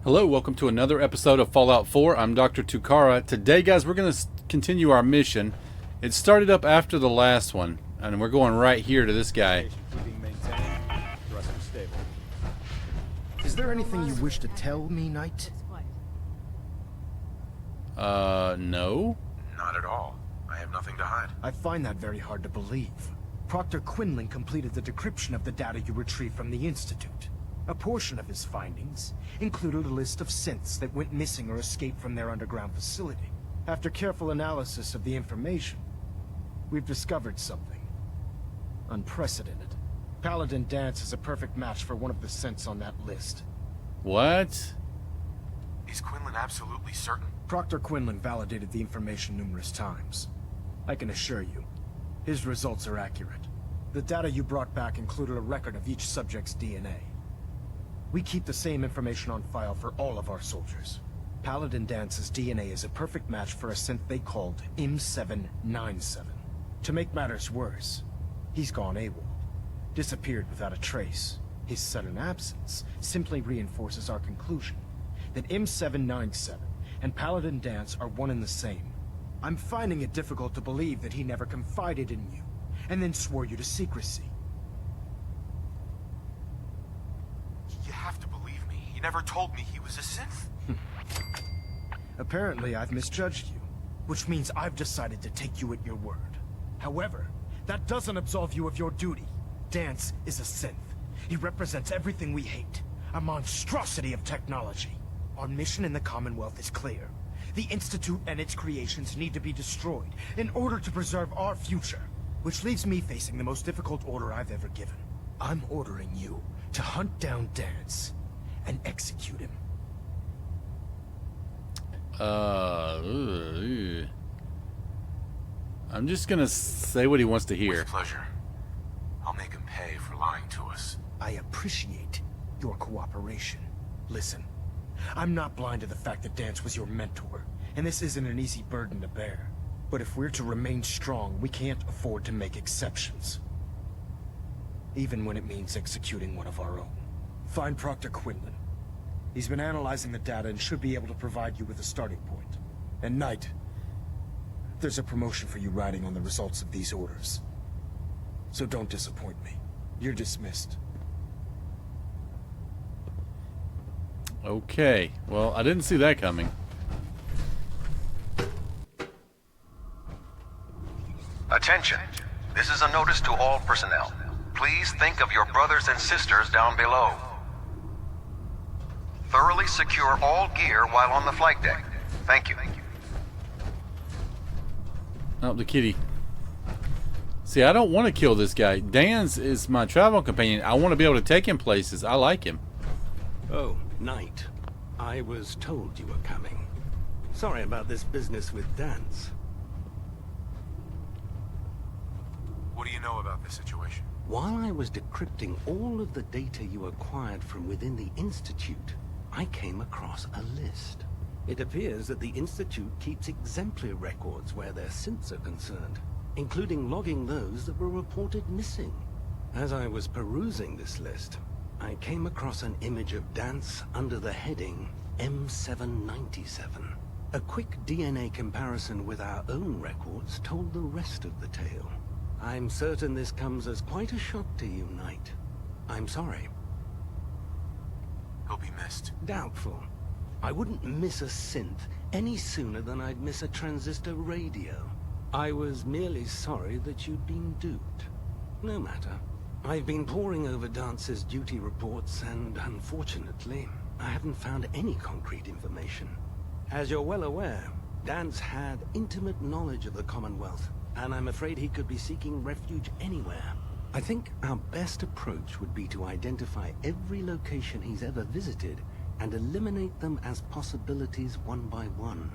Hello, welcome to another episode of Fallout 4. I'm Dr. Tukara. Today, guys, we're going to continue our mission. It started up after the last one, and we're going right here to this guy. Is there anything you wish to tell me, Knight? No? Not at all. I have nothing to hide. I find that very hard to believe. Proctor Quinlan completed the decryption of the data you retrieved from the Institute. A portion of his findings included a list of synths that went missing or escaped from their underground facility. After careful analysis of the information, we've discovered something unprecedented. Paladin Danse is a perfect match for one of the synths on that list. What? Is Quinlan absolutely certain? Proctor Quinlan validated the information numerous times. I can assure you, his results are accurate. The data you brought back included a record of each subject's DNA. We keep the same information on file for all of our soldiers. Paladin Dance's DNA is a perfect match for a synth they called M797. To make matters worse, he's gone AWOL. Disappeared without a trace. His sudden absence simply reinforces our conclusion that M797 and Paladin Danse are one and the same. I'm finding it difficult to believe that he never confided in you, and then swore you to secrecy. You have to believe me. He never told me he was a synth. Apparently, I've misjudged you, which means I've decided to take you at your word. However, that doesn't absolve you of your duty. Danse is a synth. He represents everything we hate, a monstrosity of technology. Our mission in the Commonwealth is clear. The Institute and its creations need to be destroyed in order to preserve our future, which leaves me facing the most difficult order I've ever given. I'm ordering you to hunt down Danse and execute him. I'm just gonna say what he wants to hear. With pleasure. I'll make him pay for lying to us. I appreciate your cooperation. Listen, I'm not blind to the fact that Danse was your mentor, and this isn't an easy burden to bear. But if we're to remain strong, we can't afford to make exceptions. Even when it means executing one of our own. Find Proctor Quinlan. He's been analyzing the data and should be able to provide you with a starting point. And Knight, there's a promotion for you riding on the results of these orders. So don't disappoint me. You're dismissed. Okay, well, I didn't see that coming. Attention. This is a notice to all personnel. Please think of your brothers and sisters down below. Thoroughly secure all gear while on the flight deck. Thank you. Oh, the kitty. See, I don't want to kill this guy. Danse is my travel companion. I want to be able to take him places. I like him. Oh, Knight. I was told you were coming. Sorry about this business with Danse. What do you know about this situation? While I was decrypting all of the data you acquired from within the Institute, I came across a list. It appears that the Institute keeps exemplary records where their synths are concerned, including logging those that were reported missing. As I was perusing this list, I came across an image of Danse under the heading M797. A quick DNA comparison with our own records told the rest of the tale. I'm certain this comes as quite a shock to you, Knight. I'm sorry. He'll be missed. Doubtful. I wouldn't miss a synth any sooner than I'd miss a transistor radio. I was merely sorry that you'd been duped. No matter. I've been poring over Dance's duty reports, and unfortunately, I haven't found any concrete information. As you're well aware, Danse had intimate knowledge of the Commonwealth, and I'm afraid he could be seeking refuge anywhere. I think our best approach would be to identify every location he's ever visited and eliminate them as possibilities one by one.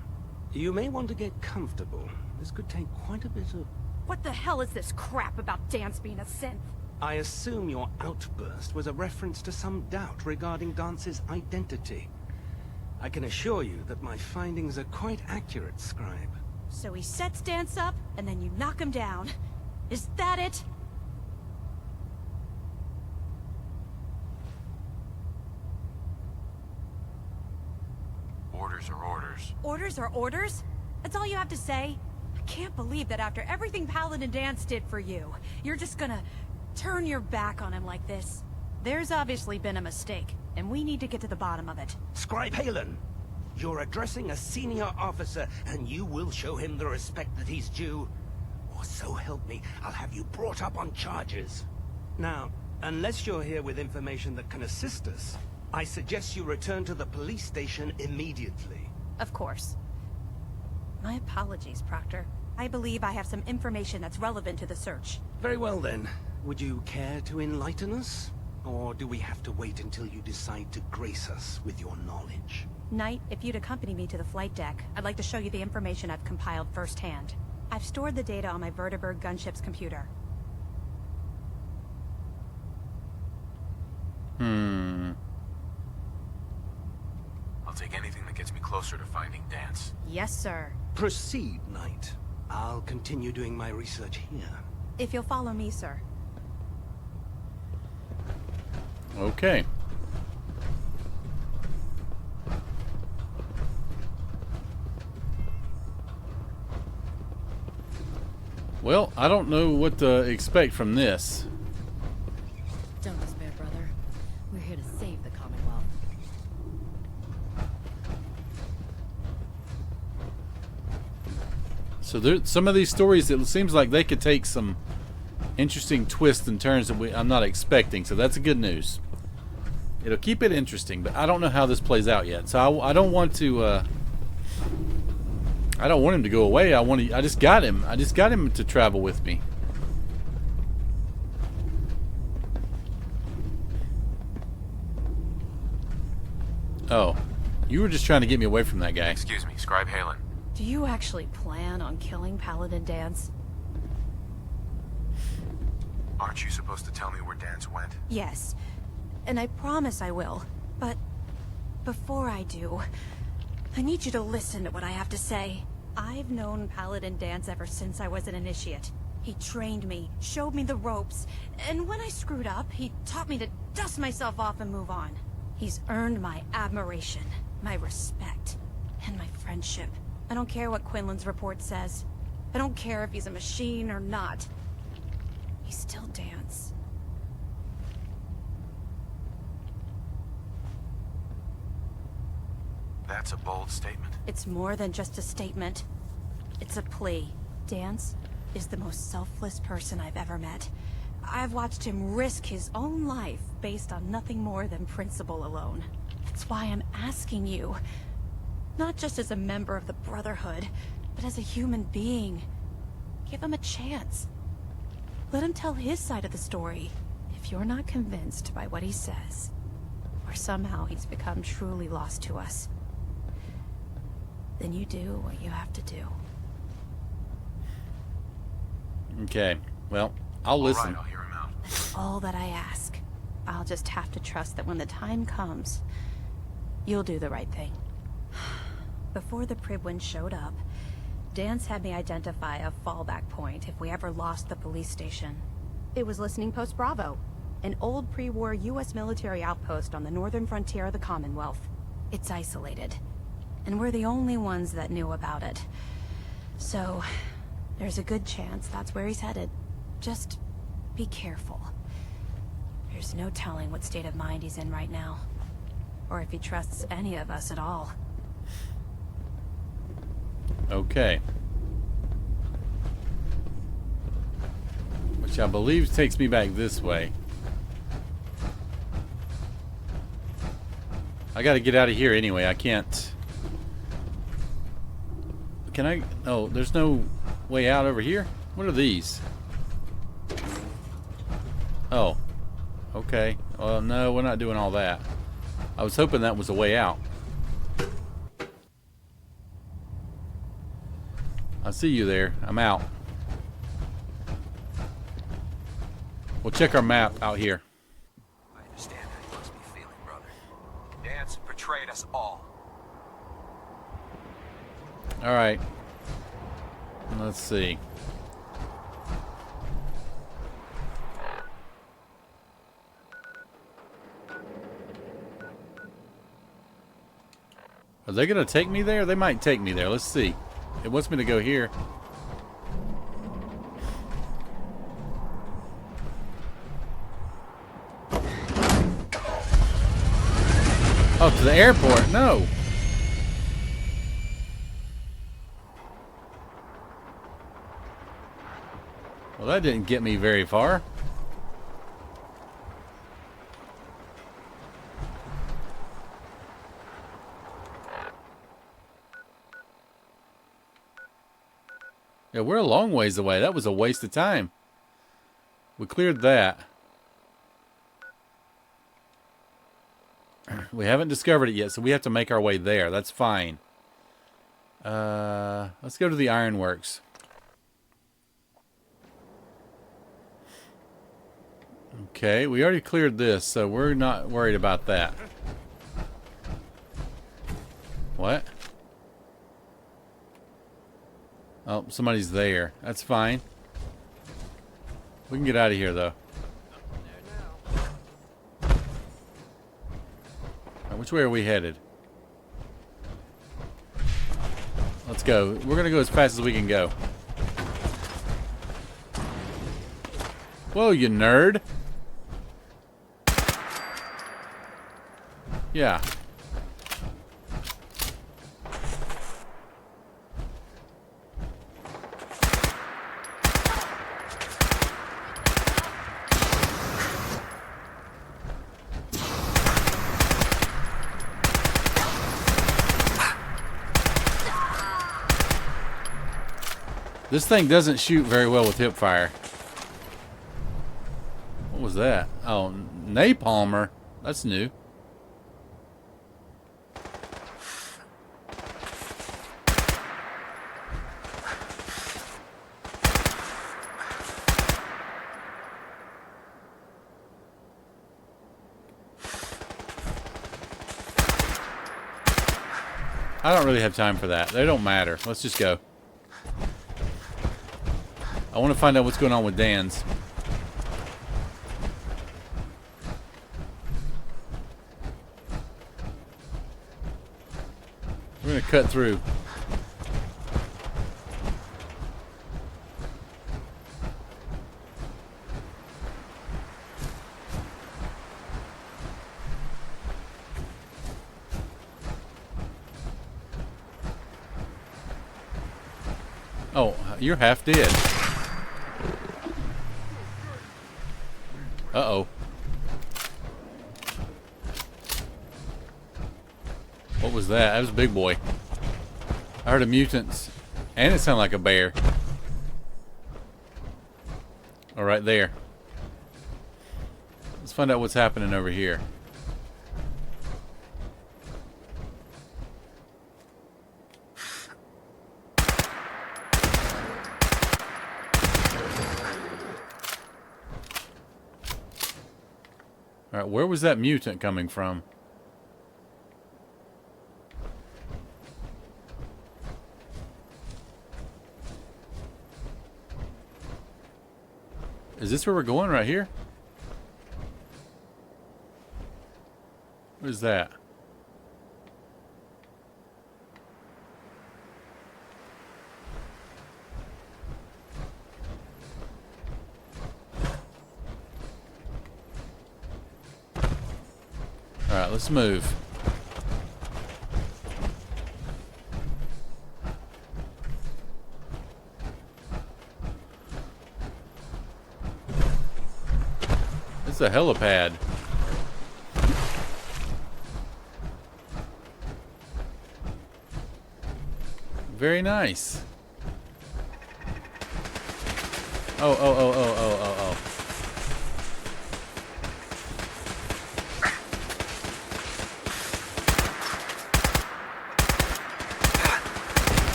You may want to get comfortable. This could take quite a bit of... What the hell is this crap about Danse being a synth? I assume your outburst was a reference to some doubt regarding Dance's identity. I can assure you that my findings are quite accurate, Scribe. So he sets Danse up, and then you knock him down. Is that it? Orders are orders. Orders are orders? That's all you have to say? I can't believe that after everything Paladin Danse did for you, you're just gonna turn your back on him like this. There's obviously been a mistake, and we need to get to the bottom of it. Scribe Halen, you're addressing a senior officer, and you will show him the respect that he's due. Or so help me, I'll have you brought up on charges. Now, unless you're here with information that can assist us, I suggest you return to the police station immediately. Of course. My apologies, Proctor. I believe I have some information that's relevant to the search. Very well then. Would you care to enlighten us? Or do we have to wait until you decide to grace us with your knowledge? Knight, if you'd accompany me to the flight deck, I'd like to show you the information I've compiled firsthand. I've stored the data on my Vertibird gunship's computer. I'll take anything that gets me closer to finding Danse. Yes, sir. Proceed, Knight. I'll continue doing my research here. If you'll follow me, sir. Okay. Well, I don't know what to expect from this. Don't despair, brother. We're here to save the Commonwealth. So some of these stories, it seems like they could take some interesting twists and turns that I'm not expecting. So that's good news. It'll keep it interesting, but I don't know how this plays out yet. So I don't want to. I don't want him to go away. I just got him. I just got him to travel with me. Oh, you were just trying to get me away from that guy. Excuse me, Scribe Halen. Do you actually plan on killing Paladin Danse? Aren't you supposed to tell me where Danse went? Yes. And I promise I will. But before I do, I need you to listen to what I have to say. I've known Paladin Danse ever since I was an initiate. He trained me, showed me the ropes, and when I screwed up, he taught me to dust myself off and move on. He's earned my admiration, my respect, and my friendship. I don't care what Quinlan's report says. I don't care if he's a machine or not. He's still Danse. That's a bold statement. It's more than just a statement. It's a plea. Danse is the most selfless person I've ever met. I've watched him risk his own life based on nothing more than principle alone. That's why I'm asking you. Not just as a member of the Brotherhood, but as a human being. Give him a chance. Let him tell his side of the story. If you're not convinced by what he says, or somehow he's become truly lost to us, then you do what you have to do. Okay. Well, I'll listen. All right, I'll hear him out. That's all that I ask. I'll just have to trust that when the time comes, you'll do the right thing. Before the Pribwin showed up, Danse had me identify a fallback point if we ever lost the police station. It was Listening Post Bravo, an old pre-war U.S. military outpost on the northern frontier of the Commonwealth. It's isolated, and we're the only ones that knew about it. So, there's a good chance that's where he's headed. Just be careful. There's no telling what state of mind he's in right now, or if he trusts any of us at all. Okay. Which I believe takes me back this way. I gotta get out of here anyway. I can't. Can I? Oh, there's no way out over here? What are these? Oh. Okay. No, we're not doing all that. I was hoping that was a way out. I see you there. I'm out. We'll check our map out here. I understand how you must be feeling, brother. Danse betrayed us all. Alright. Let's see. Are they going to take me there? They might take me there. Let's see. It wants me to go here. Oh, to the airport? No. Well, that didn't get me very far. Yeah, we're a long ways away. That was a waste of time. We cleared that. We haven't discovered it yet, so we have to make our way there. That's fine. Let's go to the ironworks. Okay, we already cleared this, so we're not worried about that. What? Oh, somebody's there. That's fine. We can get out of here, though. Right, which way are we headed? Let's go. We're going to go as fast as we can go. Whoa, you nerd. Yeah. This thing doesn't shoot very well with hip fire. What was that? Oh, napalmer. That's new. I don't really have time for that. They don't matter. Let's just go. I want to find out what's going on with Danse. We're going to cut through. Oh, you're half dead. Uh-oh. What was that? That was a big boy. I heard a mutant. And it sounded like a bear. Oh, right there. Let's find out what's happening over here. Alright, where was that mutant coming from? Is this where we're going? Right here? What is that? Alright, let's move. It's a helipad. Very nice. Oh.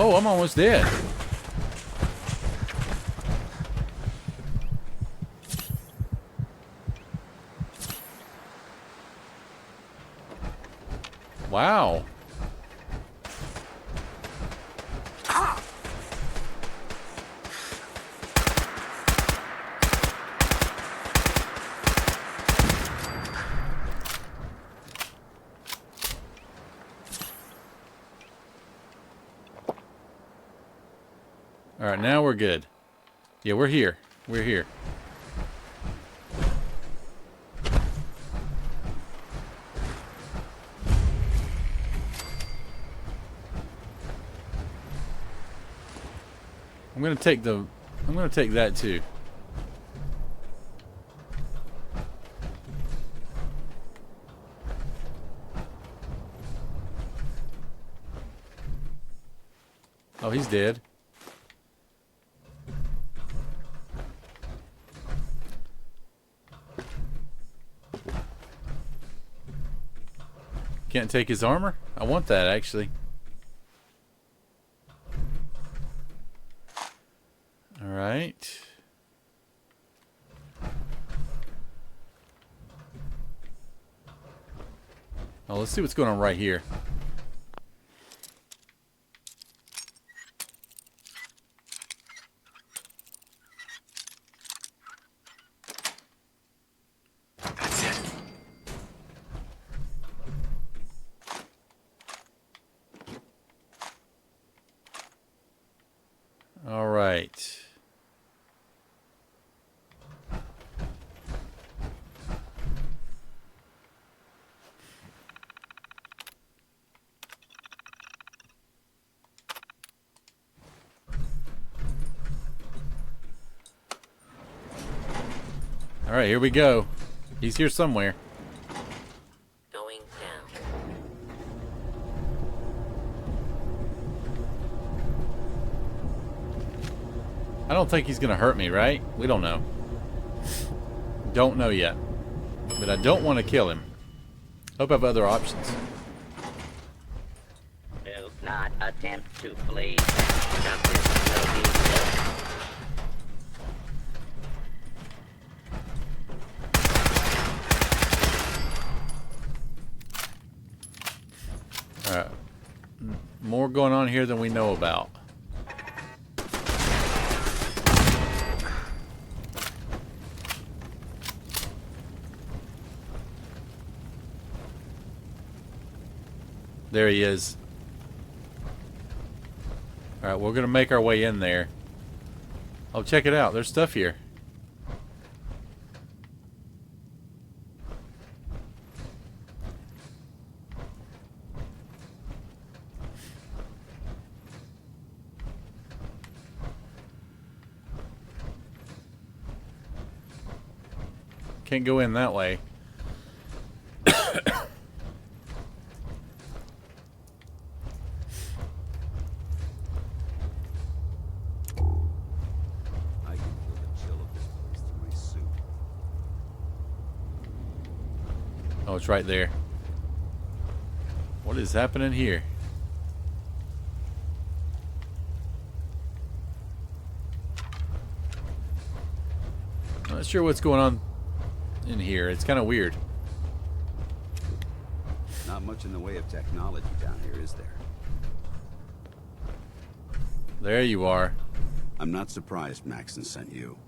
Oh, I'm almost dead. Wow. Alright, now we're good. Yeah, we're here. We're here. I'm gonna take that too. Oh, he's dead. Can't take his armor? I want that, actually. Alright. Oh, let's see what's going on right here. That's it. All right. All right, here we go. He's here somewhere. Going down. I don't think he's gonna hurt me, right? We don't know. Don't know yet. But I don't want to kill him. Hope I have other options. Do not attempt to flee. Justice will be served. Alright. More going on here than we know about. There he is. Alright, we're gonna make our way in there. Oh, check it out. There's stuff here. Can't go in that way. I can feel the chill of this place through my suit. Oh, it's right there. What is happening here? Not sure what's going on in here. It's kind of weird. Not much in the way of technology down here, is there? There you are. I'm not surprised Maxon sent you.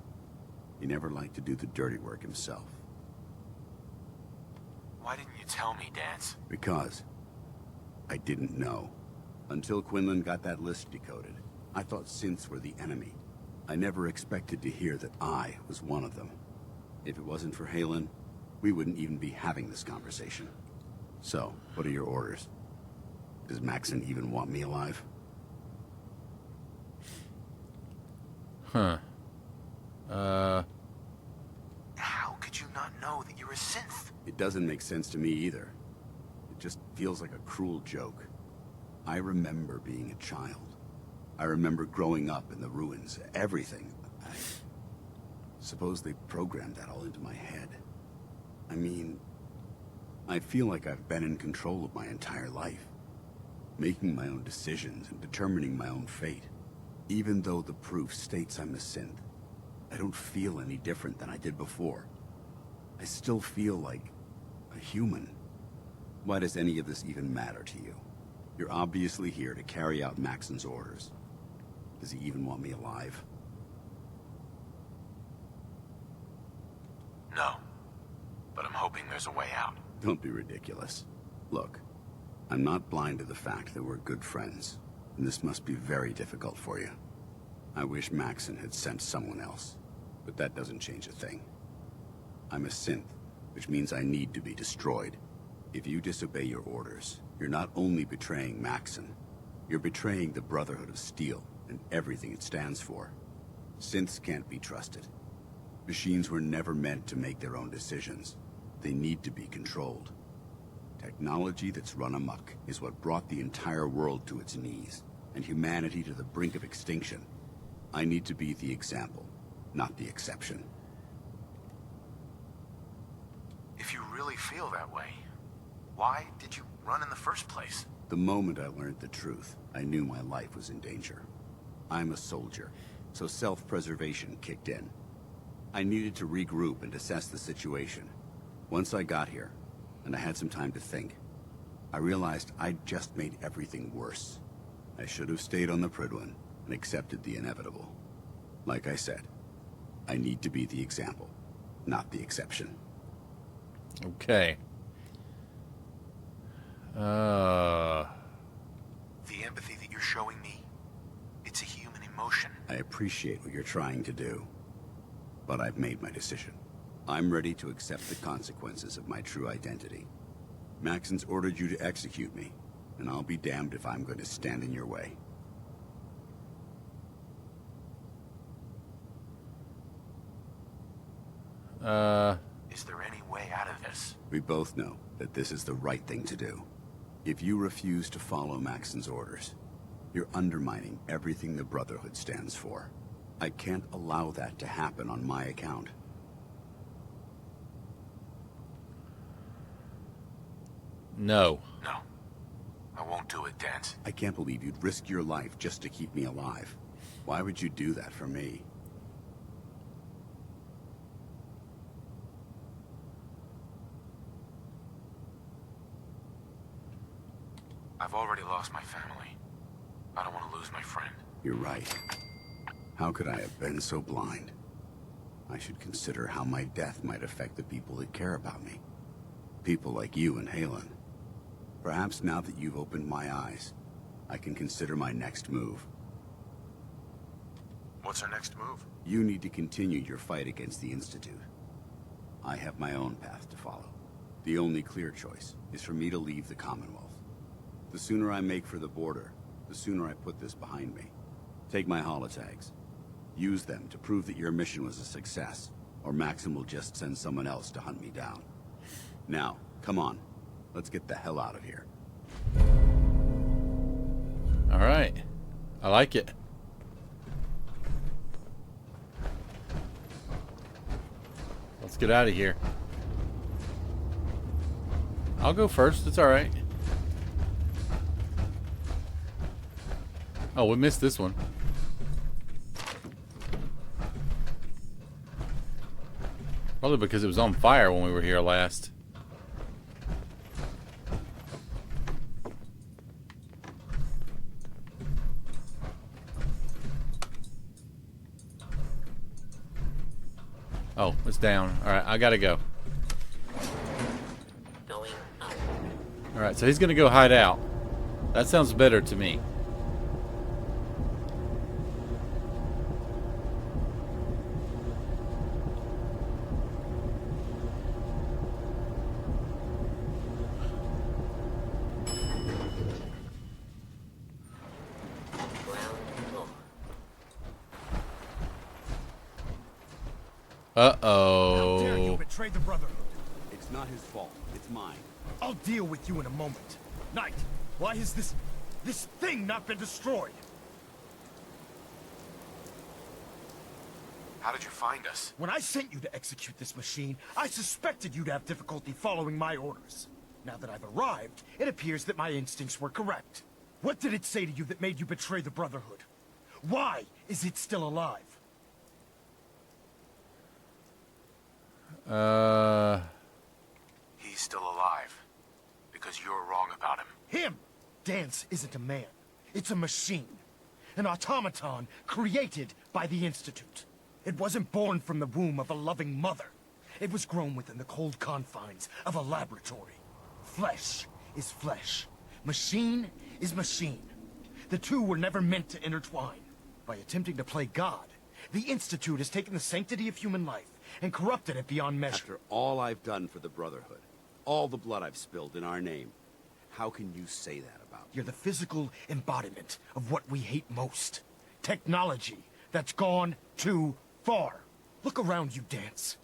He never liked to do the dirty work himself. Why didn't you tell me, Danse? Because I didn't know. Until Quinlan got that list decoded, I thought synths were the enemy. I never expected to hear that I was one of them. If it wasn't for Halen, we wouldn't even be having this conversation. So, what are your orders? Does Maxon even want me alive? Huh. How could you not know that you're a synth? It doesn't make sense to me either. It just feels like a cruel joke. I remember being a child. I remember growing up in the ruins. Everything. I suppose they programmed that all into my head. I mean, I feel like I've been in control of my entire life. Making my own decisions and determining my own fate. Even though the proof states I'm a synth, I don't feel any different than I did before. I still feel like a human. Why does any of this even matter to you? You're obviously here to carry out Maxon's orders. Does he even want me alive? No. But I'm hoping there's a way out. Don't be ridiculous. Look, I'm not blind to the fact that we're good friends, and this must be very difficult for you. I wish Maxon had sent someone else, but that doesn't change a thing. I'm a synth, which means I need to be destroyed. If you disobey your orders, you're not only betraying Maxon, you're betraying the Brotherhood of Steel and everything it stands for. Synths can't be trusted. Machines were never meant to make their own decisions. They need to be controlled. Technology that's run amok is what brought the entire world to its knees, and humanity to the brink of extinction. I need to be the example, not the exception. If you really feel that way, why did you run in the first place? The moment I learned the truth, I knew my life was in danger. I'm a soldier, so self-preservation kicked in. I needed to regroup and assess the situation. Once I got here, and I had some time to think, I realized I'd just made everything worse. I should have stayed on the Prydwen and accepted the inevitable. Like I said, I need to be the example, not the exception. Okay. The empathy that you're showing me, it's a human emotion. I appreciate what you're trying to do, but I've made my decision. I'm ready to accept the consequences of my true identity. Maxon's ordered you to execute me, and I'll be damned if I'm going to stand in your way. Is there any way out of this? We both know that this is the right thing to do. If you refuse to follow Maxon's orders, you're undermining everything the Brotherhood stands for. I can't allow that to happen on my account. No. No. I won't do it, Danse. I can't believe you'd risk your life just to keep me alive. Why would you do that for me? I've already lost my family. I don't want to lose my friend. You're right. How could I have been so blind? I should consider how my death might affect the people that care about me. People like you and Halen. Perhaps now that you've opened my eyes, I can consider my next move. What's our next move? You need to continue your fight against the Institute. I have my own path to follow. The only clear choice is for me to leave the Commonwealth. The sooner I make for the border, the sooner I put this behind me. Take my holotags. Use them to prove that your mission was a success, or Maxon will just send someone else to hunt me down. Now, come on. Let's get the hell out of here. All right. I like it. Let's get out of here. I'll go first. It's all right. Oh, we missed this one. Probably because it was on fire when we were here last. Oh, it's down. Alright, I gotta go. Going up. Alright, so he's gonna go hide out. That sounds better to me. How dare you Uh-oh. betray the Brotherhood? It's not his fault. It's mine. I'll deal with you in a moment. Knight, why has this thing not been destroyed? How did you find us? When I sent you to execute this machine, I suspected you'd have difficulty following my orders. Now that I've arrived, it appears that my instincts were correct. What did it say to you that made you betray the Brotherhood? Why is it still alive? He's still alive. Because you're wrong about him. Him! Danse isn't a man. It's a machine. An automaton created by the Institute. It wasn't born from the womb of a loving mother. It was grown within the cold confines of a laboratory. Flesh is flesh. Machine is machine. The two were never meant to intertwine. By attempting to play God, the Institute has taken the sanctity of human life and corrupted it beyond measure. After all I've done for the Brotherhood, all the blood I've spilled in our name, how can you say that about me? You're the physical embodiment of what we hate most. Technology that's gone too far. Look around you, Danse.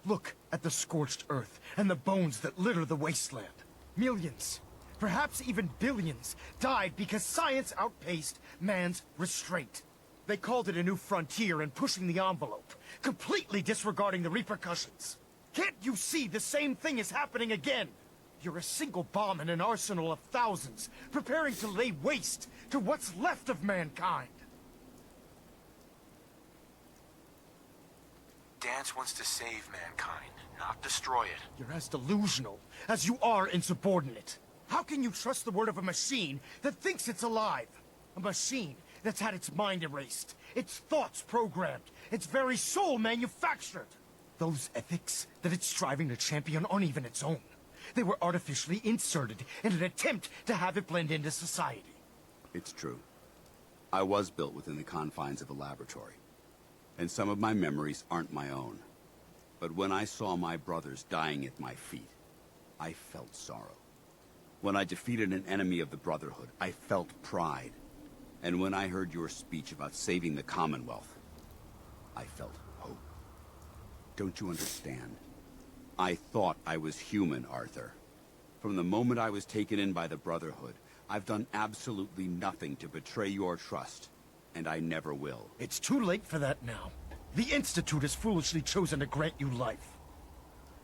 Look at the scorched earth and the bones that litter the wasteland. Millions, perhaps even billions, died because science outpaced man's restraint. They called it a new frontier and pushing the envelope, completely disregarding the repercussions. Can't you see the same thing is happening again? You're a single bomb in an arsenal of thousands, preparing to lay waste to what's left of mankind. Danse wants to save mankind, not destroy it. You're as delusional as you are insubordinate. How can you trust the word of a machine that thinks it's alive? A machine that's had its mind erased, its thoughts programmed, its very soul manufactured. Those ethics that it's striving to champion aren't even its own. They were artificially inserted in an attempt to have it blend into society. It's true. I was built within the confines of a laboratory, and some of my memories aren't my own. But when I saw my brothers dying at my feet, I felt sorrow. When I defeated an enemy of the Brotherhood, I felt pride. And when I heard your speech about saving the Commonwealth, I felt hope. Don't you understand? I thought I was human, Arthur. From the moment I was taken in by the Brotherhood, I've done absolutely nothing to betray your trust, and I never will. It's too late for that now. The Institute has foolishly chosen to grant you life.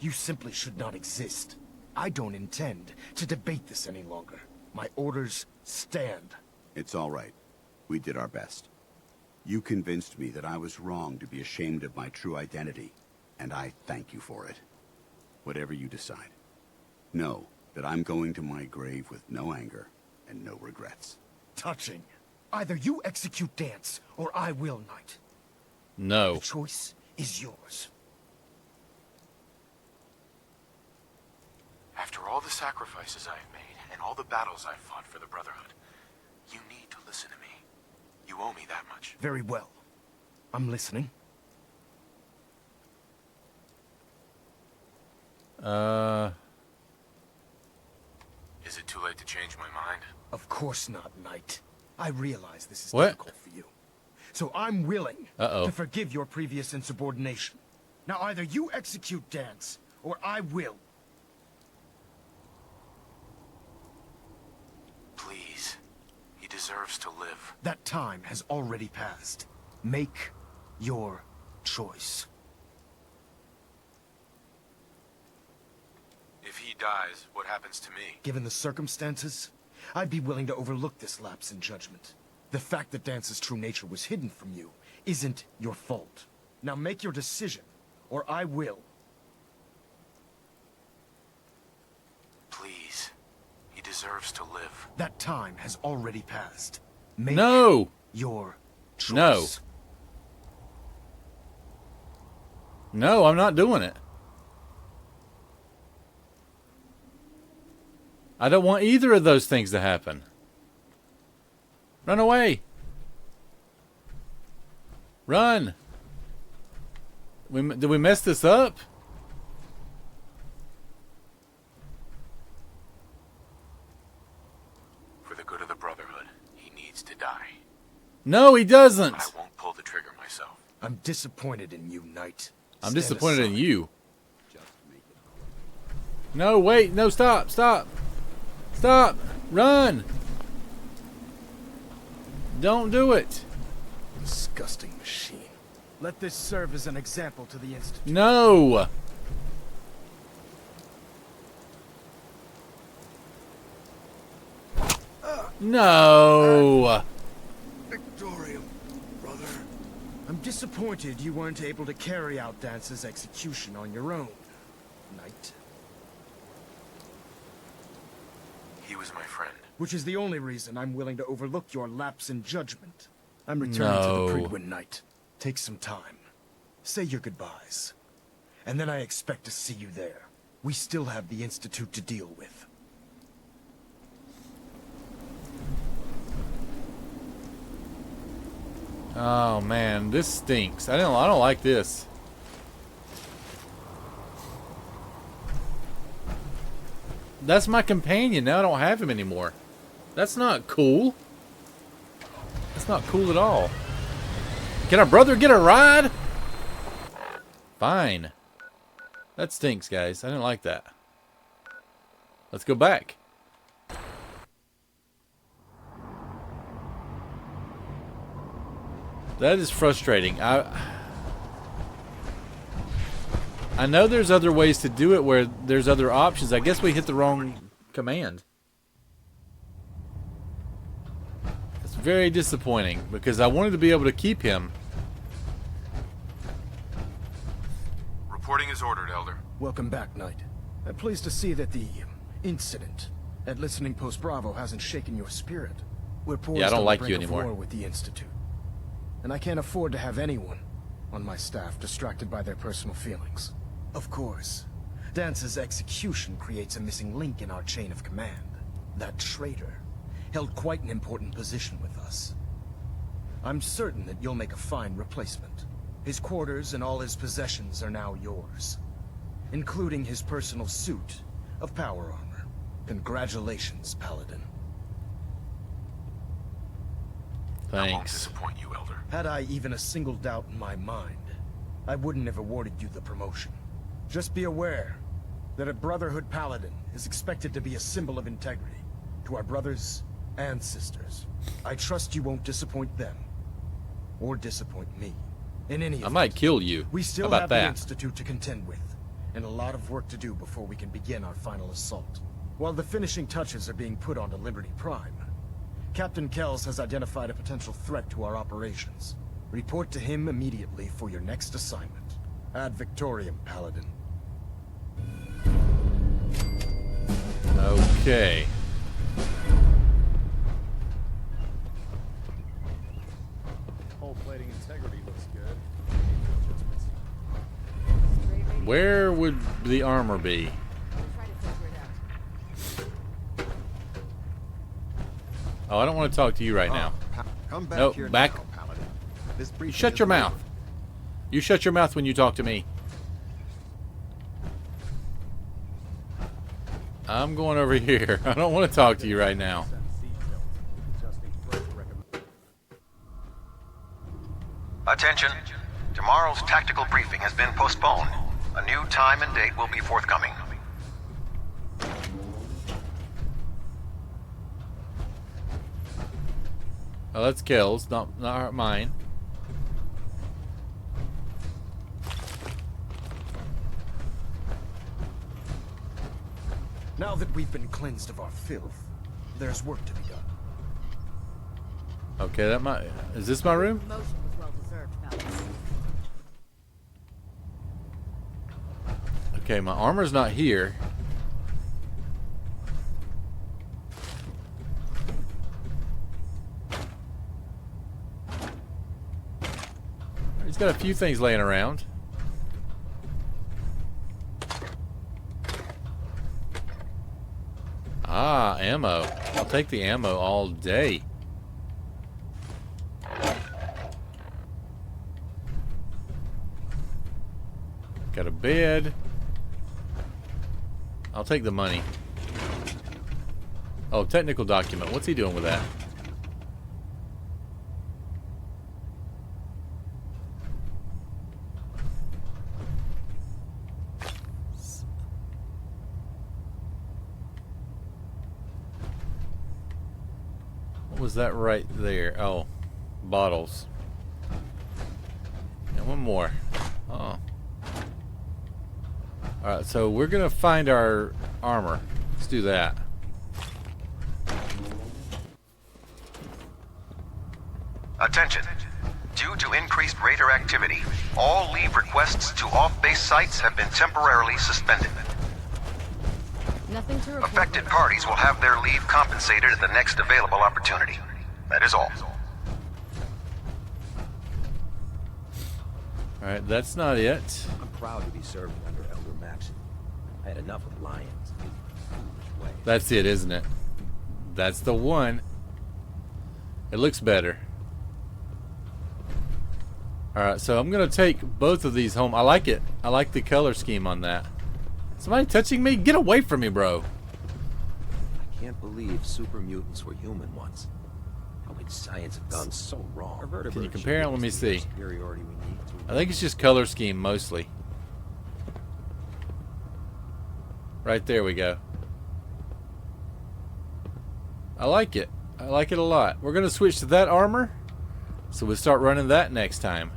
You simply should not exist. I don't intend to debate this any longer. My orders stand. It's all right. We did our best. You convinced me that I was wrong to be ashamed of my true identity, and I thank you for it. Whatever you decide, know that I'm going to my grave with no anger and no regrets. Touching. Either you execute Danse, or I will, Knight. No. The choice is yours. After all the sacrifices I've made, and all the battles I've fought for the Brotherhood, you need to listen to me. You owe me that much. Very well. I'm listening. Is it too late to change my mind? Of course not, Knight. I realize this is What? difficult for you. So I'm willing to forgive your previous insubordination. Now either you execute Danse, or I will. Please. He deserves to live. That time has already passed. Make your choice. If he dies, what happens to me? Given the circumstances, I'd be willing to overlook this lapse in judgment. The fact that Dance's true nature was hidden from you isn't your fault. Now make your decision, or I will. Please. He deserves to live. That time has already passed. Make No. your choice. No. No, I'm not doing it. I don't want either of those things to happen. Run away. Run. Did we mess this up? For the good of the Brotherhood, he needs to die. No, he doesn't. I won't pull the trigger myself. I'm disappointed in you, Knight. I'm Stand disappointed in aside. you. Just make it. No, wait. No, stop. Stop. Stop. Run. Don't do it. Disgusting machine. Let this serve as an example to the Institute. No. No. Victorium, brother. I'm disappointed you weren't able to carry out Dance's execution on your own, Knight. He was my friend. Which is the only reason I'm willing to overlook your lapse in judgment. I'm returning to No. the Pridwin, Knight. Take some time. Say your goodbyes. And then I expect to see you there. We still have the Institute to deal with. Oh man, this stinks. I don't like this. That's my companion. Now I don't have him anymore. That's not cool. That's not cool at all. Can our brother get a ride? Fine. That stinks, guys. I didn't like that. Let's go back. That is frustrating. I know there's other ways to do it where there's other options. I guess we hit the wrong command. It's very disappointing because I wanted to be able to keep him. Reporting is ordered, Elder. Welcome back, Knight. I'm pleased to see that the incident at Listening Post Bravo hasn't shaken your spirit. We're poised Yeah, I don't on the like brink you of anymore. war with the Institute. And I can't afford to have anyone on my staff distracted by their personal feelings. Of course, Dance's execution creates a missing link in our chain of command. That traitor held quite an important position with us. I'm certain that you'll make a fine replacement. His quarters and all his possessions are now yours, including his personal suit of power armor. Congratulations, Paladin. I won't Thanks. disappoint you, Elder. Had I even a single doubt in my mind, I wouldn't have awarded you the promotion. Just be aware that a Brotherhood Paladin is expected to be a symbol of integrity to our brothers and sisters. I trust you won't disappoint them, or disappoint me. In any I event, might kill you. we still How about have the that? Institute to contend with, and a lot of work to do before we can begin our final assault. While the finishing touches are being put onto Liberty Prime, Captain Kells has identified a potential threat to our operations. Report to him immediately for your next assignment. Ad Victoriam, Paladin. Okay. Hull plating integrity looks good. Where would the armor be? Oh, I don't want to talk to you right now. Come back Nope, here back. now, Paladin. This You briefing shut is your over. mouth. You shut your mouth when you talk to me. I'm going over here. I don't want to talk to you right now. Attention. Tomorrow's tactical briefing has been postponed. A new time and date will be forthcoming. Oh, that's Kells, not mine. Now that we've been cleansed of our filth, there's work to be done. Okay, that might. Is this my room? Promotion was well deserved, Paladin. Okay, my armor's not here. He's got a few things laying around. Ah, ammo. I'll take the ammo all day. Got a bed. I'll take the money. Oh, technical document. What's he doing with that? What was that right there? Oh, bottles. And one more. Oh. Alright, so we're gonna find our armor. Let's do that. Attention. Due to increased raider activity, all leave requests to off-base sites have been temporarily suspended. Nothing to report. Affected parties will have their leave compensated at the next available opportunity. That is all. Alright, that's not it. I'm proud to be serving under Elder Maxon. I had enough of lions and foolish ways. That's it, isn't it? That's the one. It looks better. Alright, so I'm going to take both of these home. I like it. I like the color scheme on that. Somebody touching me? Get away from me, bro. I can't believe super mutants were human once. How would science have gone so wrong? Can you compare it? Let me see. Superiority we need to... I think it's just color scheme mostly. Right there we go. I like it. I like it a lot. We're going to switch to that armor. So we'll start running that next time.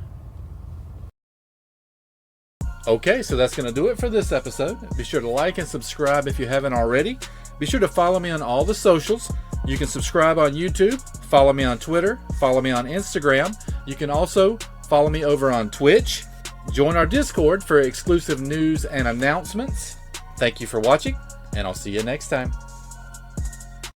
Okay, so that's going to do it for this episode. Be sure to like and subscribe if you haven't already. Be sure to follow me on all the socials. You can subscribe on YouTube, follow me on Twitter, follow me on Instagram. You can also follow me over on Twitch. Join our Discord for exclusive news and announcements. Thank you for watching, and I'll see you next time.